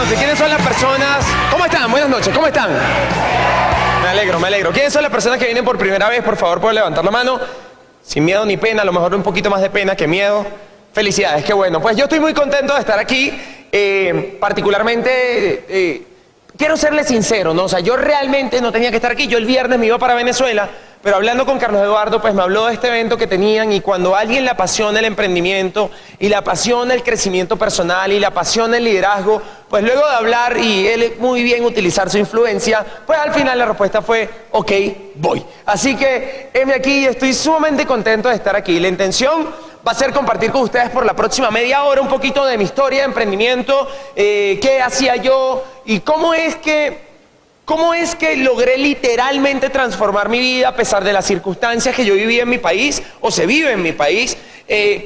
entonces, ¿quiénes son las personas? ¿Cómo están? Buenas noches, ¿cómo están? Me alegro, me alegro. ¿Quiénes son las personas que vienen por primera vez? Por favor, ¿pueden levantar la mano? Sin miedo ni pena, a lo mejor un poquito más de pena que miedo. Felicidades, qué bueno. Pues yo estoy muy contento de estar aquí, particularmente... quiero serle sincero, ¿no? O sea, yo realmente no tenía que estar aquí. Yo el viernes me iba para Venezuela, pero hablando con Carlos Eduardo, pues me habló de este evento que tenían, y cuando a alguien le apasiona el emprendimiento y le apasiona el crecimiento personal y le apasiona el liderazgo, pues luego de hablar y él muy bien utilizar su influencia, pues al final la respuesta fue, ok, voy. Así que heme aquí y estoy sumamente contento de estar aquí. La intención va a ser compartir con ustedes por la próxima media hora un poquito de mi historia de emprendimiento, qué hacía yo y cómo es que logré literalmente transformar mi vida a pesar de las circunstancias que yo vivía en mi país o se vive en mi país.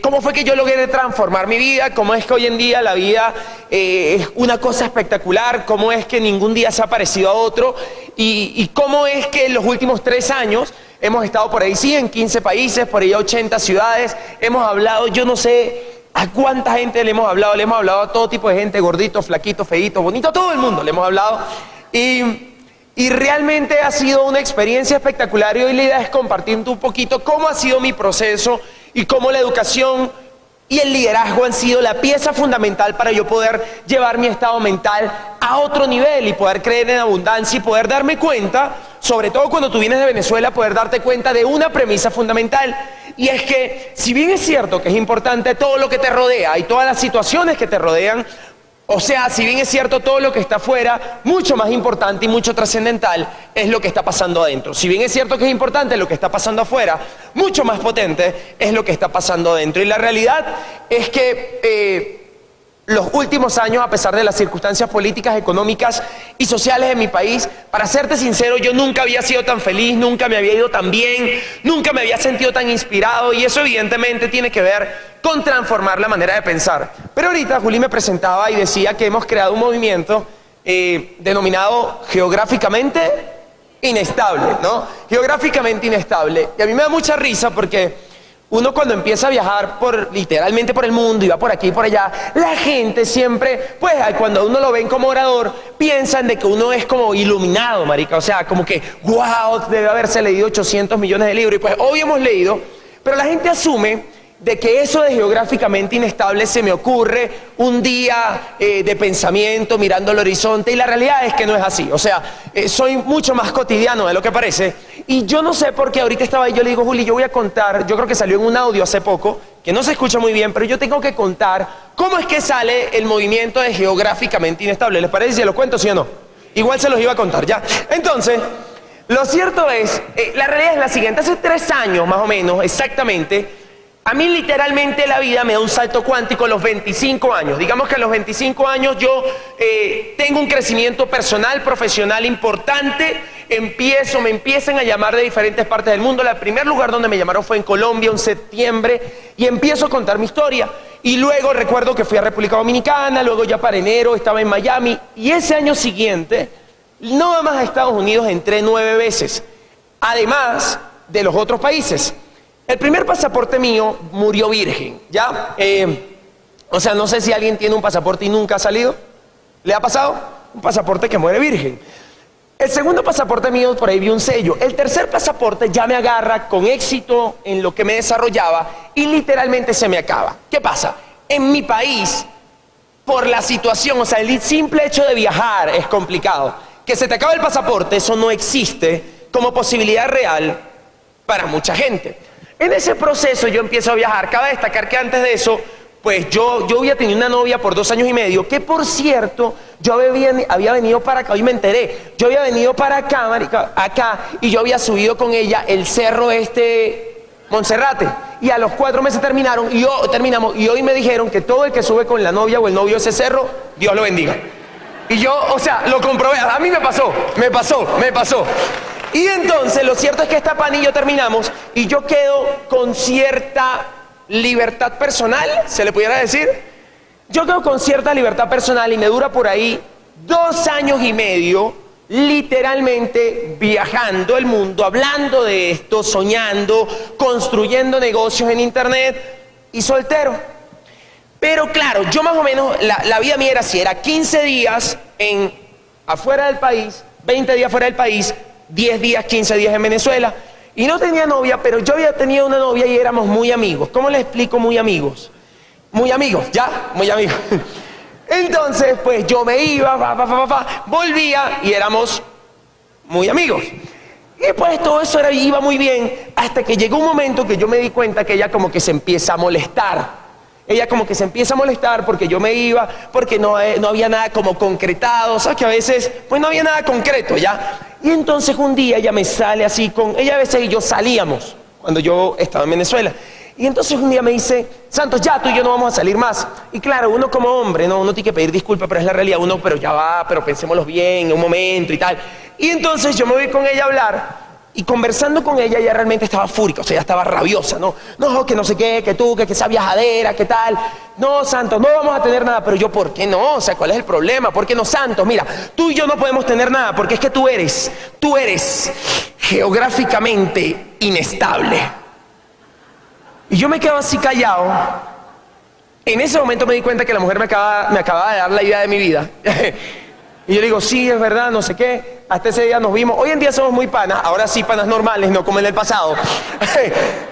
Cómo fue que yo logré transformar mi vida, cómo es que hoy en día la vida es una cosa espectacular, cómo es que ningún día se ha parecido a otro y cómo es que en los últimos 3 años hemos estado por ahí, sí, en 15 países, por ahí 80 ciudades, hemos hablado, yo no sé a cuánta gente le hemos hablado a todo tipo de gente, gordito, flaquito, feíto, bonito, a todo el mundo le hemos hablado y realmente ha sido una experiencia espectacular y hoy la idea es compartir un poquito cómo ha sido mi proceso y cómo la educación y el liderazgo han sido la pieza fundamental para yo poder llevar mi estado mental a otro nivel y poder creer en abundancia y poder darme cuenta, sobre todo cuando tú vienes de Venezuela, poder darte cuenta de una premisa fundamental. Y es que, si bien es cierto que es importante todo lo que te rodea y todas las situaciones que te rodean, o sea, si bien es cierto todo lo que está afuera, mucho más importante y mucho trascendental es lo que está pasando adentro. Si bien es cierto que es importante lo que está pasando afuera, mucho más potente es lo que está pasando adentro. Y la realidad es que los últimos años, a pesar de las circunstancias políticas, económicas y sociales de mi país, para serte sincero, yo nunca había sido tan feliz, nunca me había ido tan bien, nunca me había sentido tan inspirado, y eso evidentemente tiene que ver con transformar la manera de pensar. Pero ahorita Juli me presentaba y decía que hemos creado un movimiento denominado geográficamente inestable, ¿no? Geográficamente inestable. Y a mí me da mucha risa porque uno cuando empieza a viajar literalmente por el mundo y va por aquí y por allá, la gente siempre, pues cuando uno lo ven como orador, piensan de que uno es como iluminado, marica. O sea, como que, wow, debe haberse leído 800 millones de libros. Y pues hoy hemos leído, pero la gente asume de que eso de geográficamente inestable se me ocurre un día de pensamiento mirando el horizonte, y la realidad es que no es así. O sea, soy mucho más cotidiano de lo que parece, y yo no sé por qué ahorita estaba ahí, yo le digo, Juli, yo voy a contar, yo creo que salió en un audio hace poco, que no se escucha muy bien, pero yo tengo que contar cómo es que sale el movimiento de geográficamente inestable. ¿Les parece si se los cuento, sí o no? Igual se los iba a contar, ¿ya? Entonces, lo cierto es, la realidad es la siguiente, hace 3 años más o menos, exactamente, a mí literalmente la vida me da un salto cuántico a los 25 años. Digamos que a los 25 años yo tengo un crecimiento personal, profesional importante. Me empiezan a llamar de diferentes partes del mundo. El primer lugar donde me llamaron fue en Colombia, en septiembre, y empiezo a contar mi historia. Y luego recuerdo que fui a República Dominicana, luego ya para enero estaba en Miami, y ese año siguiente, nada más a Estados Unidos entré 9 veces, además de los otros países. El primer pasaporte mío murió virgen, ¿ya? O sea, no sé si alguien tiene un pasaporte y nunca ha salido. ¿Le ha pasado? Un pasaporte que muere virgen. El segundo pasaporte mío, por ahí vi un sello. El tercer pasaporte ya me agarra con éxito en lo que me desarrollaba y literalmente se me acaba. ¿Qué pasa? En mi país, por la situación, o sea, el simple hecho de viajar es complicado. Que se te acabe el pasaporte, eso no existe como posibilidad real para mucha gente. En ese proceso yo empiezo a viajar. Cabe destacar que antes de eso, pues yo había tenido una novia por 2 años y medio, que por cierto, yo había venido para acá, hoy me enteré, yo había venido para acá, y yo había subido con ella el cerro Monserrate, y a los 4 meses terminamos, y hoy me dijeron que todo el que sube con la novia o el novio a ese cerro, Dios lo bendiga. Y yo, o sea, lo comprobé, a mí me pasó. Y entonces lo cierto es que esta pan y yo terminamos y yo quedo con cierta libertad personal, se le pudiera decir. Yo quedo con cierta libertad personal y me dura por ahí 2 años y medio literalmente viajando el mundo, hablando de esto, soñando, construyendo negocios en internet y soltero. Pero claro, yo más o menos, la vida mía era así, era 15 días afuera del país, 20 días fuera del país, 10 días, 15 días en Venezuela. Y no tenía novia, pero yo había tenido una novia y éramos muy amigos. ¿Cómo les explico muy amigos? Muy amigos, ¿ya? Muy amigos. Entonces, pues yo me iba, volvía y éramos muy amigos. Y pues todo eso iba muy bien, hasta que llegó un momento que yo me di cuenta que ella como que se empieza a molestar. Ella como que se empieza a molestar porque yo me iba, porque no había nada como concretado, o sea que a veces pues no había nada concreto, ¿ya? Y entonces un día ella me sale así ella a veces y yo salíamos cuando yo estaba en Venezuela. Y entonces un día me dice, Santos, ya tú y yo no vamos a salir más. Y claro, uno como hombre, no, uno tiene que pedir disculpas, pero es la realidad, pero ya va, pero pensémoslo bien, un momento y tal. Y entonces yo me voy con ella a hablar. Y conversando con ella, ella realmente estaba fúrica, o sea, ella estaba rabiosa, ¿no? No, que no sé qué, que tú, que esa viajadera, que tal. No, Santos, no vamos a tener nada. Pero yo, ¿por qué no? O sea, ¿cuál es el problema? ¿Por qué no, Santos? Mira, tú y yo no podemos tener nada, porque es que tú eres geográficamente inestable. Y yo me quedo así callado. En ese momento me di cuenta que la mujer me acababa de dar la idea de mi vida. Y yo le digo, sí, es verdad, no sé qué. Hasta ese día nos vimos. Hoy en día somos muy panas. Ahora sí, panas normales, no como en el pasado.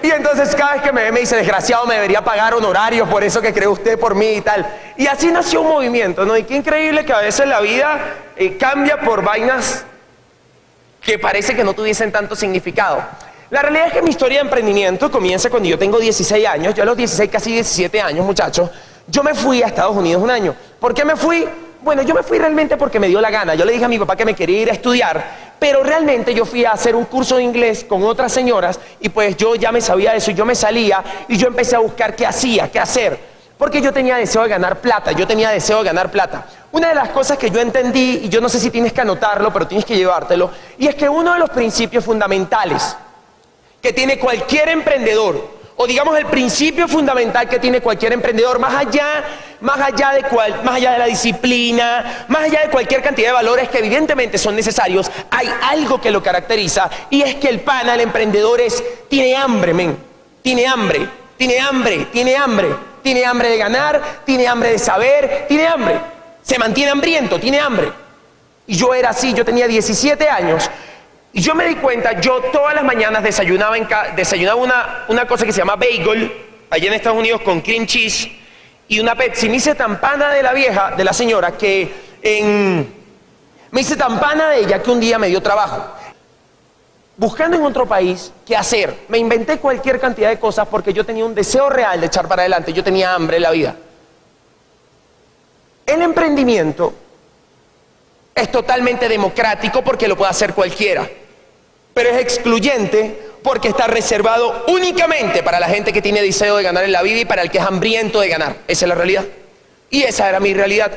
Y entonces cada vez que me ve me dice, desgraciado, me debería pagar honorarios por eso que cree usted por mí y tal. Y así nació un movimiento, ¿no? Y qué increíble que a veces la vida cambia por vainas que parece que no tuviesen tanto significado. La realidad es que mi historia de emprendimiento comienza cuando yo tengo 16 años. Yo a los 16, casi 17 años, muchachos, yo me fui a Estados Unidos un año. ¿Por qué me fui? Bueno, yo me fui realmente porque me dio la gana. Yo le dije a mi papá que me quería ir a estudiar, pero realmente yo fui a hacer un curso de inglés con otras señoras y pues yo ya me sabía eso y yo me salía y yo empecé a buscar qué hacía, qué hacer. Porque yo tenía deseo de ganar plata, Una de las cosas que yo entendí, y yo no sé si tienes que anotarlo, pero tienes que llevártelo, y es que uno de los principios fundamentales que tiene cualquier emprendedor, o digamos el principio fundamental que tiene cualquier emprendedor, más allá de la disciplina, más allá de cualquier cantidad de valores que evidentemente son necesarios, hay algo que lo caracteriza y es que el emprendedor tiene hambre, tiene hambre de ganar, tiene hambre de saber, tiene hambre, se mantiene hambriento, tiene hambre. Y yo era así, yo tenía 17 años. Y yo me di cuenta, yo todas las mañanas desayunaba una cosa que se llama bagel, allá en Estados Unidos con cream cheese y una Pepsi. Me hice tan pana de la señora, me hice tan pana de ella que un día me dio trabajo. Buscando en otro país qué hacer, me inventé cualquier cantidad de cosas porque yo tenía un deseo real de echar para adelante, yo tenía hambre en la vida. El emprendimiento es totalmente democrático porque lo puede hacer cualquiera, pero es excluyente porque está reservado únicamente para la gente que tiene deseo de ganar en la vida y para el que es hambriento de ganar. Esa es la realidad. Y esa era mi realidad.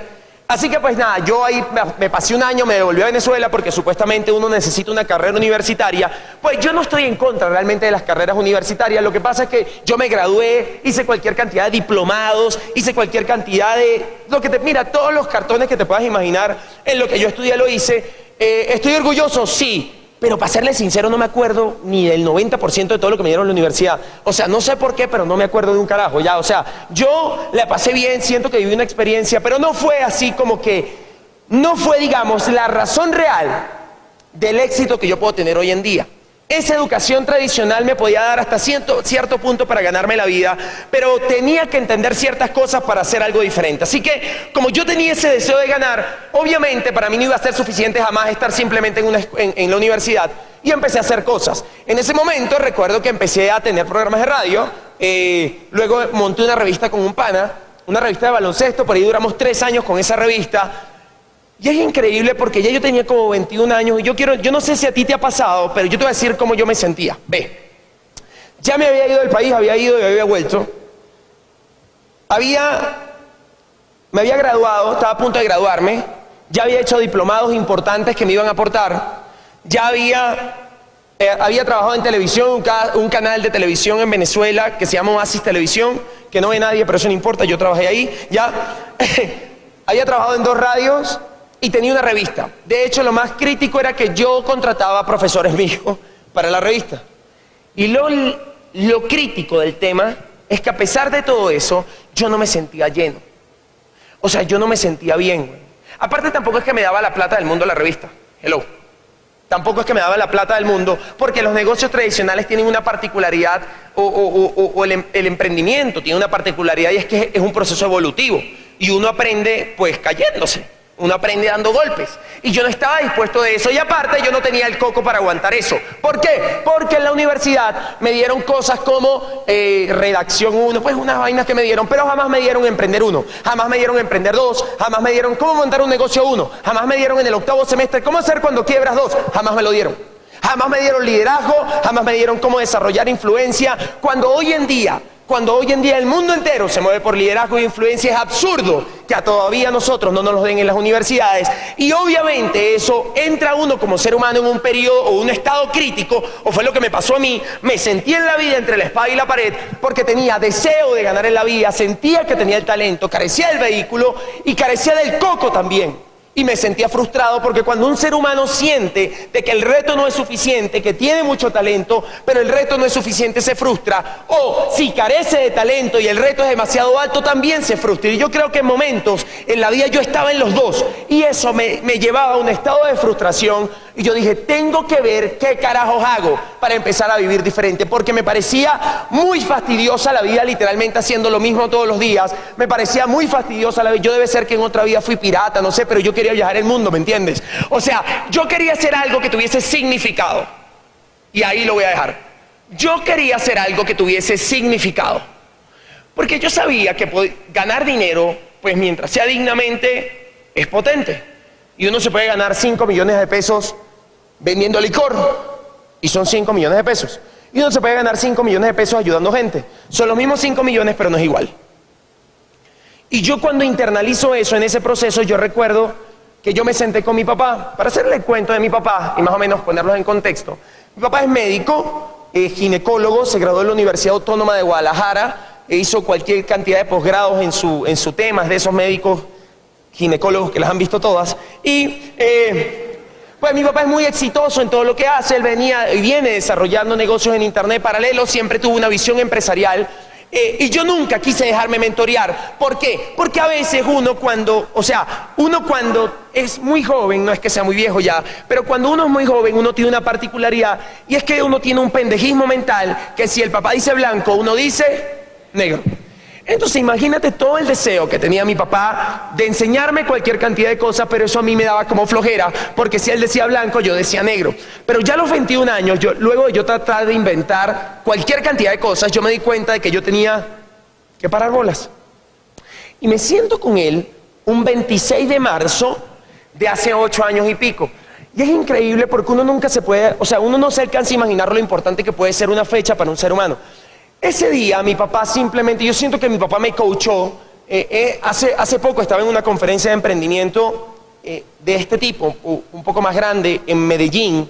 Así que pues nada, yo ahí me pasé un año, me devolví a Venezuela porque supuestamente uno necesita una carrera universitaria. Pues yo no estoy en contra realmente de las carreras universitarias, lo que pasa es que yo me gradué, hice cualquier cantidad de diplomados, hice cualquier cantidad de... Mira, todos los cartones que te puedas imaginar en lo que yo estudié lo hice. ¿Estoy orgulloso? Sí. Pero para serle sincero no me acuerdo ni del 90% de todo lo que me dieron en la universidad. O sea, no sé por qué, pero no me acuerdo de un carajo, ya. O sea, yo la pasé bien, siento que viví una experiencia, pero no fue así como que... No fue, digamos, la razón real del éxito que yo puedo tener hoy en día. Esa educación tradicional me podía dar hasta cierto punto para ganarme la vida, pero tenía que entender ciertas cosas para hacer algo diferente. Así que, como yo tenía ese deseo de ganar, obviamente para mí no iba a ser suficiente jamás estar simplemente en la universidad, y empecé a hacer cosas. En ese momento recuerdo que empecé a tener programas de radio, luego monté una revista con un pana, una revista de baloncesto, por ahí duramos 3 años con esa revista. Y es increíble porque ya yo tenía como 21 años y yo no sé si a ti te ha pasado, pero yo te voy a decir cómo yo me sentía. Ve, ya me había ido del país, había ido y había vuelto. Me había graduado, estaba a punto de graduarme, ya había hecho diplomados importantes que me iban a aportar, ya había trabajado en televisión, un canal de televisión en Venezuela que se llama Oasis Televisión, que no ve nadie, pero eso no importa, yo trabajé ahí, ya. Había trabajado en 2 radios. Y tenía una revista. De hecho, lo más crítico era que yo contrataba a profesores míos para la revista. Y lo crítico del tema es que a pesar de todo eso, yo no me sentía lleno. O sea, yo no me sentía bien, güey. Aparte, tampoco es que me daba la plata del mundo la revista. Hello. Tampoco es que me daba la plata del mundo, porque los negocios tradicionales tienen una particularidad, o el emprendimiento tiene una particularidad, y es que es un proceso evolutivo. Y uno aprende, pues, cayéndose. Uno aprende dando golpes. Y yo no estaba dispuesto de eso. Y aparte, yo no tenía el coco para aguantar eso. ¿Por qué? Porque en la universidad me dieron cosas como redacción 1, pues unas vainas que me dieron, pero jamás me dieron emprender 1, jamás me dieron emprender 2, jamás me dieron cómo montar un negocio 1, jamás me dieron en el octavo semestre cómo hacer cuando quiebras 2, jamás me lo dieron. Jamás me dieron liderazgo, jamás me dieron cómo desarrollar influencia. Cuando hoy en día el mundo entero se mueve por liderazgo e influencia, es absurdo que todavía nosotros no nos lo den en las universidades. Y obviamente eso entra uno como ser humano en un periodo o un estado crítico, o fue lo que me pasó a mí. Me sentí en la vida entre la espada y la pared porque tenía deseo de ganar en la vida, sentía que tenía el talento, carecía del vehículo y carecía del coco también. Y me sentía frustrado porque cuando un ser humano siente de que el reto no es suficiente, que tiene mucho talento, pero el reto no es suficiente, se frustra. O si carece de talento y el reto es demasiado alto, también se frustra. Y yo creo que en momentos en la vida yo estaba en los dos. Y eso me llevaba a un estado de frustración. Y yo dije, tengo que ver qué carajos hago para empezar a vivir diferente. Porque me parecía muy fastidiosa la vida, literalmente haciendo lo mismo todos los días. Me parecía muy fastidiosa la vida. Yo debe ser que en otra vida fui pirata, no sé, pero yo quería viajar el mundo, ¿me entiendes? O sea, yo quería hacer algo que tuviese significado. Y ahí lo voy a dejar. Yo quería hacer algo que tuviese significado. Porque yo sabía que ganar dinero, pues mientras sea dignamente, es potente. Y uno se puede ganar 5 millones de pesos vendiendo licor. Y son 5 millones de pesos. Y uno se puede ganar 5 millones de pesos ayudando gente. Son los mismos 5 millones, pero no es igual. Y yo cuando internalizo eso en ese proceso, yo recuerdo que yo me senté con mi papá, para hacerle el cuento de mi papá y más o menos ponerlos en contexto. Mi papá es médico, ginecólogo, se graduó en la Universidad Autónoma de Guadalajara, e hizo cualquier cantidad de posgrados en su tema, de esos médicos ginecólogos que las han visto todas. Y pues mi papá es muy exitoso en todo lo que hace. Él venía y viene desarrollando negocios en internet paralelo, siempre tuvo una visión empresarial. Y yo nunca quise dejarme mentorear. ¿Por qué? Porque a veces uno cuando es muy joven, no es que sea muy viejo ya, pero cuando uno es muy joven, uno tiene una particularidad, y es que uno tiene un pendejismo mental, que si el papá dice blanco, uno dice negro. Entonces imagínate todo el deseo que tenía mi papá de enseñarme cualquier cantidad de cosas, pero eso a mí me daba como flojera, porque si él decía blanco, yo decía negro. Pero ya a los 21 años, luego de yo tratar de inventar cualquier cantidad de cosas, yo me di cuenta de que yo tenía que parar bolas. Y me siento con él un 26 de marzo de hace 8 años y pico. Y es increíble porque uno nunca se puede, uno no se alcanza a imaginar lo importante que puede ser una fecha para un ser humano. Ese día mi papá simplemente, yo siento que mi papá me coachó. Hace poco estaba en una conferencia de emprendimiento de este tipo, un poco más grande, en Medellín,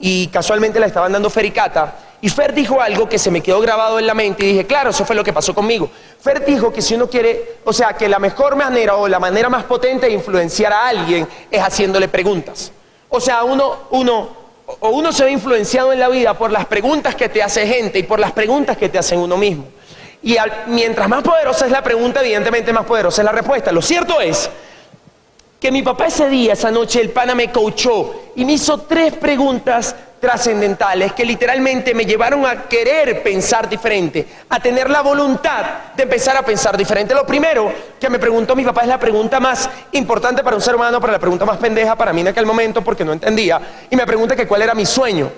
y casualmente la estaban dando Fer y Cata, y Fer dijo algo que se me quedó grabado en la mente y dije, claro, eso fue lo que pasó conmigo. Fer dijo que si uno quiere, que la mejor manera o la manera más potente de influenciar a alguien es haciéndole preguntas. O sea, uno se ve influenciado en la vida por las preguntas que te hace gente y por las preguntas que te hacen uno mismo. Y mientras más poderosa es la pregunta, evidentemente más poderosa es la respuesta. Lo cierto es que mi papá ese día, esa noche, el pana me coachó y me hizo 3 preguntas trascendentales que literalmente me llevaron a querer pensar diferente, a tener la voluntad de empezar a pensar diferente. Lo primero que me preguntó mi papá es la pregunta más importante para un ser humano, pero la pregunta más pendeja para mí en aquel momento porque no entendía, y me pregunta que cuál era mi sueño.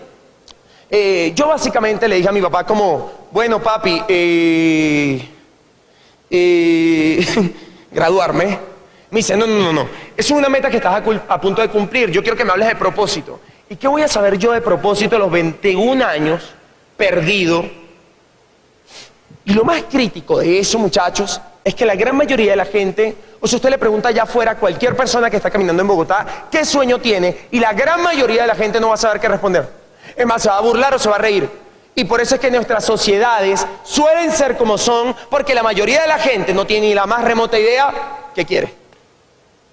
Yo básicamente le dije a mi papá como, bueno papi, graduarme. Me dice, no, es una meta que estás a punto de cumplir, yo quiero que me hables de propósito. ¿Y qué voy a saber yo de propósito a los 21 años, perdido? Y lo más crítico de eso, muchachos, es que la gran mayoría de la gente, usted le pregunta allá afuera a cualquier persona que está caminando en Bogotá, ¿qué sueño tiene? Y la gran mayoría de la gente no va a saber qué responder. Es más, se va a burlar o se va a reír. Y por eso es que nuestras sociedades suelen ser como son, porque la mayoría de la gente no tiene ni la más remota idea qué quiere.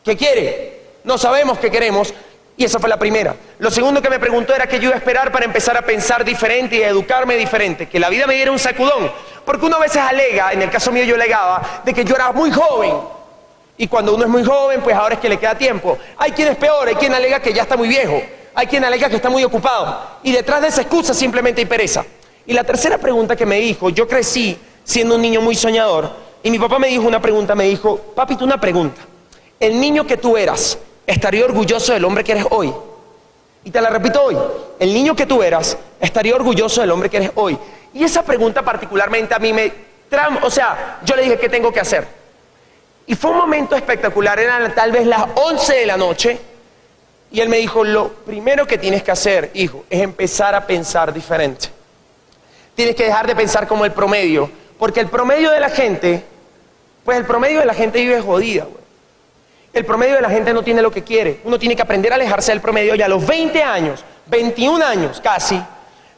¿Qué quiere? No sabemos qué queremos. Y esa fue la primera. Lo segundo que me preguntó era qué yo iba a esperar para empezar a pensar diferente y a educarme diferente. Que la vida me diera un sacudón. Porque uno a veces alega, en el caso mío yo alegaba, de que yo era muy joven. Y cuando uno es muy joven, pues ahora es que le queda tiempo. Hay quien es peor, hay quien alega que ya está muy viejo. Hay quien alega que está muy ocupado. Y detrás de esa excusa simplemente hay pereza. Y la tercera pregunta que me dijo, yo crecí siendo un niño muy soñador. Y mi papá me dijo una pregunta, me dijo, papi, tú una pregunta. El niño que tú eras, ¿estaría orgulloso del hombre que eres hoy? Y te la repito hoy. El niño que tú eras, ¿estaría orgulloso del hombre que eres hoy? Y esa pregunta particularmente a mí yo le dije, ¿qué tengo que hacer? Y fue un momento espectacular, eran tal vez las 11 de la noche, y él me dijo, lo primero que tienes que hacer, hijo, es empezar a pensar diferente. Tienes que dejar de pensar como el promedio, porque el promedio de la gente, pues el promedio de la gente vive jodida, güey. El promedio de la gente no tiene lo que quiere. Uno tiene que aprender a alejarse del promedio. Y a los 20 años, 21 años casi,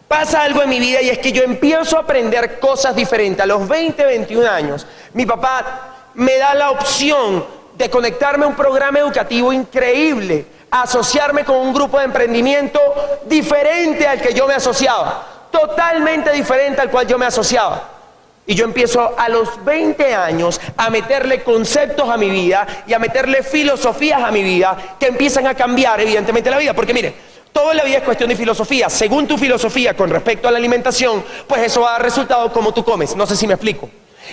pasa algo en mi vida y es que yo empiezo a aprender cosas diferentes. A los 20, 21 años, mi papá me da la opción de conectarme a un programa educativo increíble, a asociarme con un grupo de emprendimiento diferente al que yo me asociaba, totalmente diferente al cual yo me asociaba. Y yo empiezo a los 20 años a meterle conceptos a mi vida y a meterle filosofías a mi vida que empiezan a cambiar evidentemente la vida. Porque mire, toda la vida es cuestión de filosofía. Según tu filosofía con respecto a la alimentación, pues eso va a dar resultado como tú comes. No sé si me explico.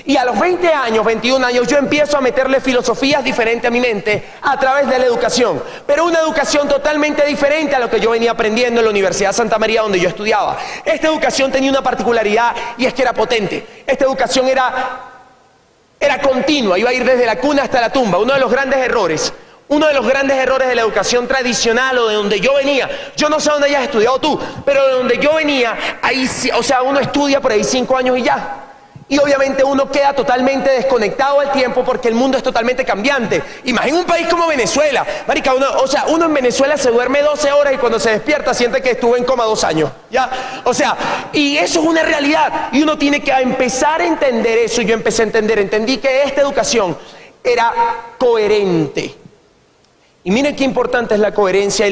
Y a los 20 años, 21 años, yo empiezo a meterle filosofías diferentes a mi mente a través de la educación. Pero una educación totalmente diferente a lo que yo venía aprendiendo en la Universidad de Santa María, donde yo estudiaba. Esta educación tenía una particularidad y es que era potente. Esta educación era continua, iba a ir desde la cuna hasta la tumba. Uno de los grandes errores de la educación tradicional o de donde yo venía, yo no sé dónde hayas estudiado tú, pero de donde yo venía, ahí, uno estudia por ahí 5 años y ya. Y obviamente uno queda totalmente desconectado al tiempo porque el mundo es totalmente cambiante. Imagina un país como Venezuela. Marica, uno en Venezuela se duerme 12 horas y cuando se despierta siente que estuvo en coma 2 años. ¿Ya? Y eso es una realidad. Y uno tiene que empezar a entender eso. Y yo empecé a entendí que esta educación era coherente. Y miren qué importante es la coherencia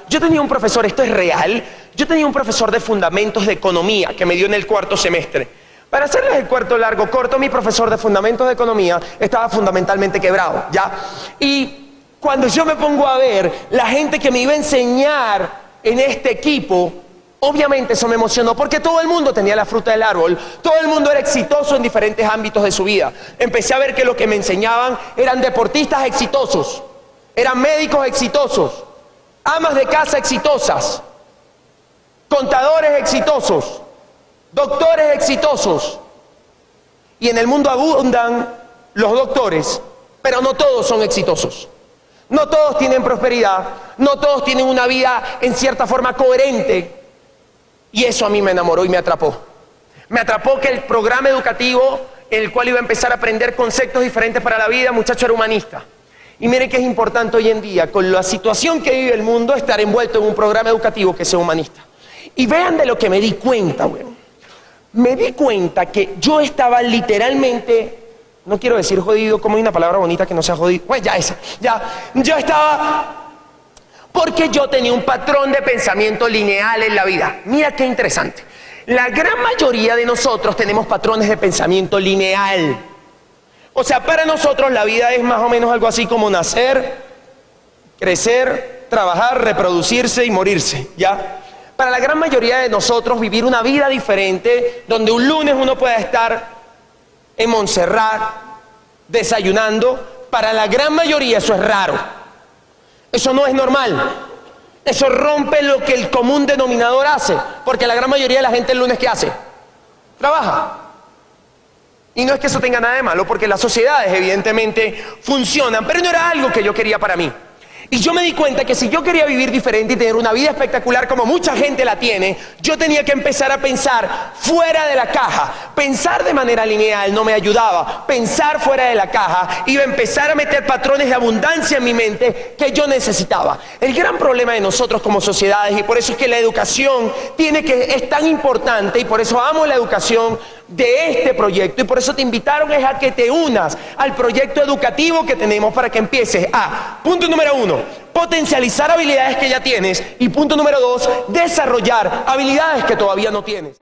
Yo tenía un profesor, esto es real, yo tenía un profesor de fundamentos de economía que me dio en el 4º semestre. Para hacerles el cuarto largo corto, mi profesor de fundamentos de economía estaba fundamentalmente quebrado, ¿ya? Y cuando yo me pongo a ver la gente que me iba a enseñar en este equipo, obviamente eso me emocionó porque todo el mundo tenía la fruta del árbol, todo el mundo era exitoso en diferentes ámbitos de su vida. Empecé a ver que lo que me enseñaban eran deportistas exitosos, eran médicos exitosos, amas de casa exitosas, contadores exitosos, doctores exitosos. Y en el mundo abundan los doctores, pero no todos son exitosos. No todos tienen prosperidad, no todos tienen una vida en cierta forma coherente. Y eso a mí me enamoró y me atrapó. Me atrapó que el programa educativo en el cual iba a empezar a aprender conceptos diferentes para la vida, muchacho, era humanista. Y miren que es importante hoy en día, con la situación que vive el mundo, estar envuelto en un programa educativo que sea humanista. Y vean de lo que me di cuenta, güey. Me di cuenta que yo estaba literalmente, no quiero decir jodido, como hay una palabra bonita que no sea jodido, pues yo estaba, porque yo tenía un patrón de pensamiento lineal en la vida. Mira qué interesante. La gran mayoría de nosotros tenemos patrones de pensamiento lineal. Para nosotros la vida es más o menos algo así como nacer, crecer, trabajar, reproducirse y morirse, ¿ya? Para la gran mayoría de nosotros vivir una vida diferente, donde un lunes uno pueda estar en Montserrat desayunando, para la gran mayoría eso es raro. Eso no es normal. Eso rompe lo que el común denominador hace, porque la gran mayoría de la gente el lunes ¿qué hace? Trabaja. Y no es que eso tenga nada de malo, porque las sociedades evidentemente funcionan, pero no era algo que yo quería para mí. Y yo me di cuenta que si yo quería vivir diferente y tener una vida espectacular como mucha gente la tiene, yo tenía que empezar a pensar fuera de la caja. Pensar de manera lineal no me ayudaba. Pensar fuera de la caja iba a empezar a meter patrones de abundancia en mi mente que yo necesitaba. El gran problema de nosotros como sociedades, y por eso es que la educación es tan importante, y por eso amo la educación, de este proyecto, y por eso te invitaron es a que te unas al proyecto educativo que tenemos para que empieces a, punto número 1, potencializar habilidades que ya tienes, y punto número 2, desarrollar habilidades que todavía no tienes.